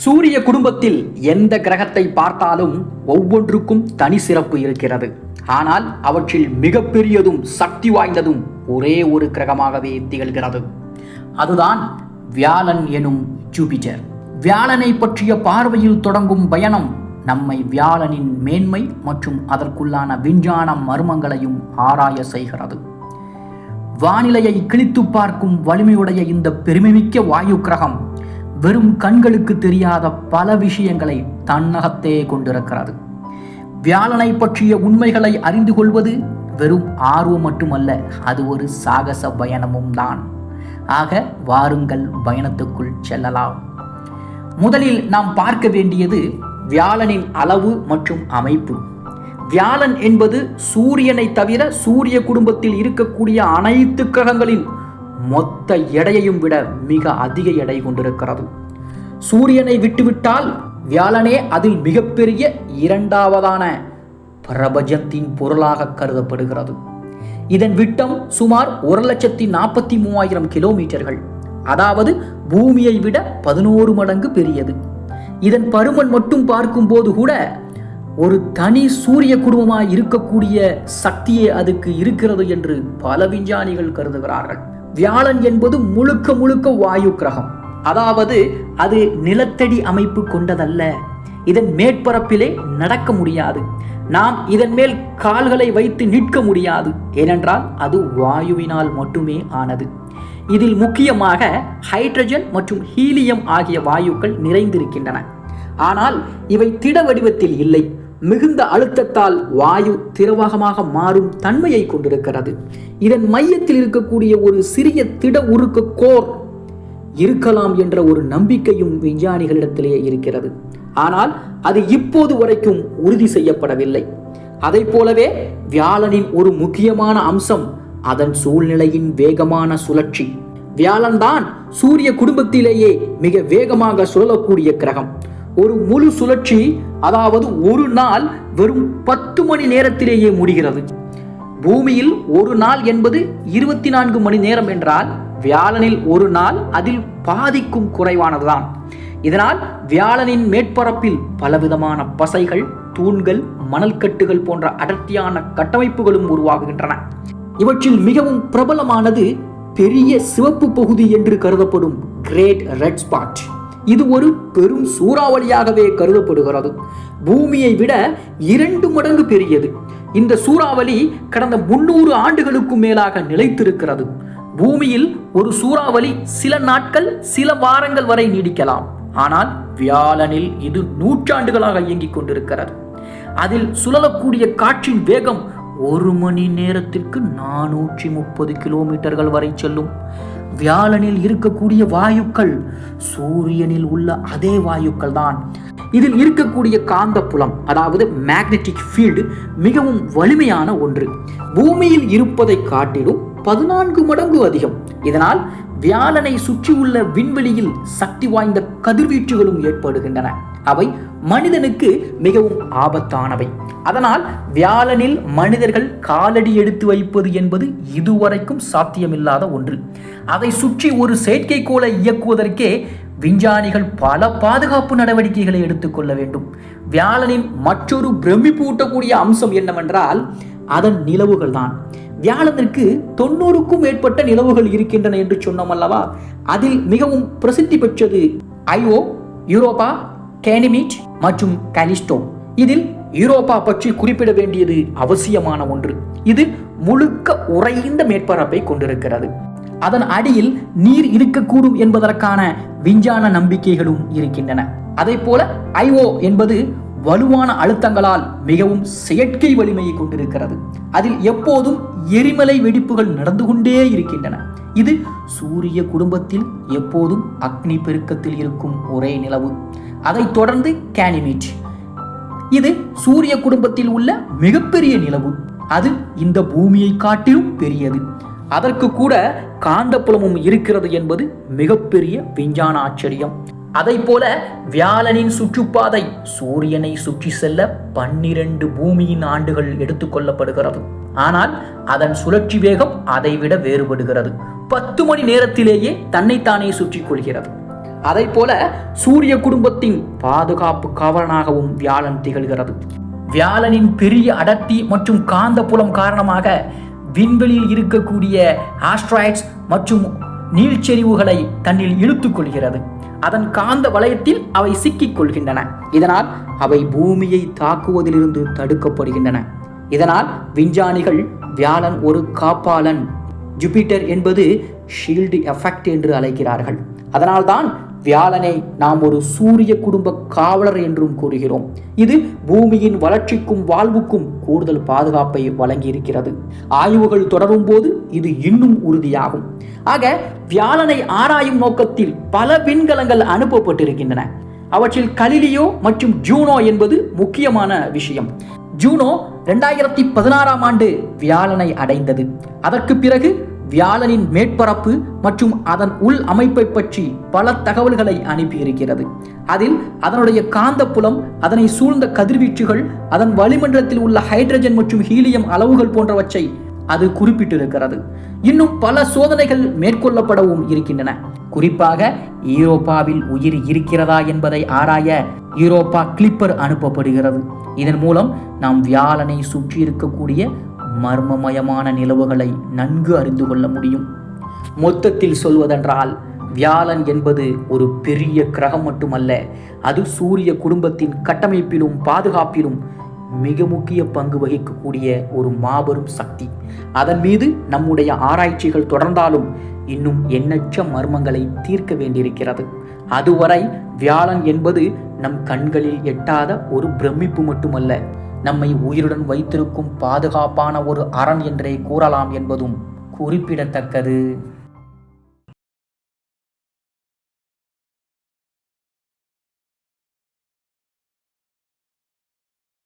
சூரிய குடும்பத்தில் எந்த கிரகத்தை பார்த்தாலும் ஒவ்வொன்றுக்கும் தனி சிறப்பு இருக்கிறது. ஆனால் அவற்றில் மிகப்பெரியதும் சக்தி வாய்ந்ததும் ஒரே ஒரு கிரகமாகவே திகழ்கிறது. அதுதான் வியாழன் எனும் ஜூபிட்டர். வியாழனை பற்றிய பார்வையில் தொடங்கும் பயணம் நம்மை வியாழனின் மேன்மை மற்றும் அதற்குள்ளான விஞ்ஞான மர்மங்களையும் ஆராய செய்கிறது. வானிலையை கிழித்து பார்க்கும் வலிமையுடைய இந்த பெருமைமிக்க வாயு கிரகம் வெறும் கண்களுக்கு தெரியாத பல விஷயங்களை தன்னகத்தே கொண்டிருக்கிறது. வியாழனை பற்றிய உண்மைகளை அறிந்து கொள்வது வெறும் ஆர்வம் மட்டுமல்ல, அது ஒரு சாகச பயணமும் தான். ஆக வாருங்கள், பயணத்துக்குள் செல்லலாம். முதலில் நாம் பார்க்க வேண்டியது வியாழனின் அளவு மற்றும் அமைப்பு. வியாழன் என்பது சூரியனை தவிர சூரிய குடும்பத்தில் இருக்கக்கூடிய அனைத்து கிரகங்களின் மொத்த எடையையும் விட மிக அதிக எடை கொண்டிருக்கிறது. சூரியனை விட்டுவிட்டால் வியாழனே அதில் மிகப்பெரிய இரண்டாவதான பிரபஞ்சத்தின் பொருளாக கருதப்படுகிறது. இதன் விட்டம் சுமார் 1,43,000 கிலோமீட்டர்கள், அதாவது பூமியை விட 11 மடங்கு பெரியது. இதன் பருமன் மட்டும் பார்க்கும் போது கூட ஒரு தனி சூரிய குடும்பமாய் இருக்கக்கூடிய சக்தியே அதுக்கு இருக்கிறது என்று பல விஞ்ஞானிகள் கருதுகிறார்கள். வியாழன் என்பது முழுக்க முழுக்க வாயு கிரகம், அதாவது அது நிலத்தடி அமைப்பு கொண்டதல்ல. இதன் மேற்பரப்பிலே நடக்க முடியாது. நாம் இதன் மேல் கால்களை வைத்து நிற்க முடியாது. ஏனென்றால் அது வாயுவினால் மட்டுமே ஆனது. இதில் முக்கியமாக ஹைட்ரஜன் மற்றும் ஹீலியம் ஆகிய வாயுக்கள் நிறைந்திருக்கின்றன. ஆனால் இவை திட வடிவத்தில் இல்லை. மிகுந்த அழுத்தத்தால் வாயு திரவகமாக மாறும் தன்மையை கொண்டிருக்கிறது. இதன் மையத்தில் இருக்கக்கூடிய ஒரு சிறிய திட உருக்கு கோர் இருக்கலாம் என்ற ஒரு நம்பிக்கையும் விஞ்ஞானிகளிடத்திலே இருக்கிறது. ஆனால் அது இப்போது வரைக்கும் உறுதி செய்யப்படவில்லை. அதை போலவே வியாழனின் ஒரு முக்கியமான அம்சம் அதன் சூழ்நிலையின் வேகமான சுழற்சி. வியாழன் தான் சூரிய குடும்பத்திலேயே மிக வேகமாக சுழலக்கூடிய கிரகம். ஒரு முழு சுழற்சி, அதாவது ஒரு நாள் வெறும் 10 மணி நேரத்திலேயே முடிகிறது. பூமியில் ஒரு நாள் என்பது 24 மணி நேரம் என்றால் வியாழனில் ஒரு நாள் அதில் பாதிக்கும் குறைவானதுதான். இதனால் வியாழனின் மேற்பரப்பில் பலவிதமான பசைகள், தூண்கள், மணல்கட்டுகள் போன்ற அடர்த்தியான கட்டமைப்புகளும் உருவாகுகின்றன. இவற்றில் மிகவும் பிரபலமானது பெரிய சிவப்பு பகுதி என்று கருதப்படும் கிரேட் ரெட் ஸ்பாட். இது ஒரு பெரும் சூறாவளியாகவே கருதப்படுகிறது. பூமியை விட 2 மடங்கு பெரியது. இந்த சூறாவளி கடந்த 300 ஆண்டுகளுக்கும் மேலாக நிலைத்திருக்கிறது. பூமியில் ஒரு சூறாவளி சில நாட்கள், சில வாரங்கள் வரை நீடிக்கலாம். ஆனால் வியாழனில் இது நூற்றாண்டுகளாக இயங்கிக் கொண்டிருக்கிறது. அதில் சுழலக்கூடிய காற்றின் வேகம் 1 மணி நேரத்திற்கு 430 கிலோமீட்டர்கள் வரை செல்லும். வியாழனில் இருக்கக்கூடிய வாயுக்கள் சூரியனில் உள்ள அதே வாயுக்கள் தான். இதில் இருக்கக்கூடிய காந்த புலம், அதாவது மேக்னெட்டிக் ஃபீல்டு, மிகவும் வலிமையான ஒன்று. பூமியில் இருப்பதை காட்டிலும் 14 மடங்கு அதிகம். இதனால் வியாழனை சுற்றியுள்ள விண்வெளியில் சக்தி வாய்ந்த கதிர்வீச்சுகளும் ஏற்படுகின்றன. அவை மனிதனுக்கு மிகவும் ஆபத்தானவை. அதனால் வியாழனில் மனிதர்கள் காலடி எடுத்து வைப்பது என்பது இதுவரைக்கும் சாத்தியமில்லாத ஒன்று. அதை சுற்றி ஒரு செயற்கைக்கோளை இயக்குவதற்கே விஞ்ஞானிகள் பல பாதுகாப்பு நடவடிக்கைகளை எடுத்துக்கொள்ள வேண்டும். வியாழனின் மற்றொரு பிரமிப்பூட்டக்கூடிய அம்சம் என்னவென்றால் அதன் நிலவுகள் தான். வியாழனிற்கு 90க்கும் மேற்பட்ட நிலவுகள் இருக்கின்றன என்று சொன்னோம் அல்லவா? அதில் மிகவும் பிரசித்தி பெற்றது ஐஓ, யூரோப்பா, கேனிமீட் மற்றும் காலிஸ்டோ. இதில் யூரோப்பா பற்றி குறிப்பிட வேண்டியது அவசியமான ஒன்று. இது முழுக்க உறைந்த மேற்பரப்பை கொண்டிருக்கிறது. அதன் அடியில் நீர் இருக்கக்கூடும் என்பதற்கான விஞ்ஞான நம்பிக்கைகளும் இருக்கின்றன. அதே போல ஐஓ என்பது வலுவான அழுத்தங்களால் மிகவும் செயற்கை வலிமையை கொண்டிருக்கிறது. அதில் எப்போதும் எரிமலை வெடிப்புகள் நடந்து கொண்டே இருக்கின்றன. இது சூரிய குடும்பத்தில் எப்போதும் அக்னி பெருக்கத்தில் இருக்கும் ஒரே நிலவு. அதைத் தொடர்ந்து கேனிமீட். இது சூரிய குடும்பத்தில் உள்ள மிகப்பெரிய நிலவு. அது இந்த பூமியை காட்டிலும் பெரியது. அதற்கு கூட காந்தப்புலமும் இருக்கிறது என்பது மிகப்பெரிய விஞ்ஞான ஆச்சரியம். அதை போல வியாழனின் சுற்றுப்பாதை சூரியனை சுற்றி செல்ல 12 பூமியின் ஆண்டுகள் எடுத்துக்கொள்ளப்படுகிறது. ஆனால் அதன் சுழற்சி வேகம் அதைவிட வேறுபடுகிறது. 10 மணி நேரத்திலேயே தன்னைத்தானே சுற்றி கொள்கிறது. அதை போல சூரிய குடும்பத்தின் பாதுகாப்பு காவலனாகவும் வியாழன் திகழ்கிறது. வியாழனின் பெரிய அடர்த்தி மற்றும் காந்த புலம் காரணமாக விண்வெளியில் இருக்கக்கூடிய ஆஸ்ட்ராய்ட்ஸ் மற்றும் நீள்செறிவுகளை தன்னில் இழுத்துக் கொள்கிறது. அதன் காந்த வளையத்தில் அவை சிக்கிக் கொள்கின்றன. இதனால் அவை பூமியை தாக்குவதிலிருந்து தடுக்கப்படுகின்றன. இதனால் விஞ்ஞானிகள் வியாழன் ஒரு காப்பாளன், ஜூபிட்டர் என்பது ஷீல்டு எஃபெக்ட் என்று அழைக்கிறார்கள். அதனால்தான் வியாழனை நாம் ஒரு சூரிய குடும்ப காவலர் என்றும் கூறுகிறோம். இது பூமியின் வளர்ச்சிக்கும் வாழ்வுக்கும் கூடுதல் பாதுகாப்பை வழங்கி இருக்கிறது. ஆய்வுகள் தொடரும் போது இது இன்னும் உறுதியாகும். ஆக வியாழனை ஆராயும் நோக்கத்தில் பல விண்கலங்கள் அனுப்பப்பட்டிருக்கின்றன. அவற்றில் கலிலியோ மற்றும் ஜூனோ என்பது முக்கியமான விஷயம். ஜூனோ 2016 ஆண்டு வியாழனை அடைந்தது. அதற்கு பிறகு வியாழனின் மேற்பரப்பு மற்றும் அதன் உள் அமைப்பை பற்றி பல தகவல்களை அனுப்பியிருக்கிறது. அதில் அதனுடைய காந்த புலம், அதனை சூழ்ந்த கதிர்வீச்சுகள், அதன் வளிமண்டலத்தில் உள்ள ஹைட்ரஜன் மற்றும் ஹீலியம் அளவுகள் போன்றவற்றை அது குறிப்பிட்டிருக்கிறது. இன்னும் பல சோதனைகள் மேற்கொள்ளப்படவும் இருக்கின்றன. குறிப்பாக யூரோப்பாவில் உயிர் இருக்கிறதா என்பதை ஆராய யூரோப்பா கிளிப்பர் அனுப்பப்படுகிறது. இதன் மூலம் நாம் வியாழனை சுற்றி இருக்கக்கூடிய மர்மமயமான நிலவுகளை நன்கு அறிந்து கொள்ள முடியும். மொத்தத்தில் சொல்வதென்றால் வியாழன் என்பது ஒரு பெரிய கிரகம் மட்டுமல்ல, அது சூரிய குடும்பத்தின் கட்டமைப்பிலும் பாதுகாப்பிலும் மிக முக்கிய பங்கு வகிக்கக்கூடிய ஒரு மாபெரும் சக்தி. அதன் மீது நம்முடைய ஆராய்ச்சிகள் தொடர்ந்தாலும் இன்னும் எண்ணற்ற மர்மங்களை தீர்க்க வேண்டியிருக்கிறது. அதுவரை வியாழன் என்பது நம் கண்களில் எட்டாத ஒரு பிரமிப்பு மட்டுமல்ல, நம்மை உயிருடன் வைத்திருக்கும் பாதுகாப்பான ஒரு அரண் என்றே கூறலாம் என்பதும் குறிப்பிடத்தக்கது.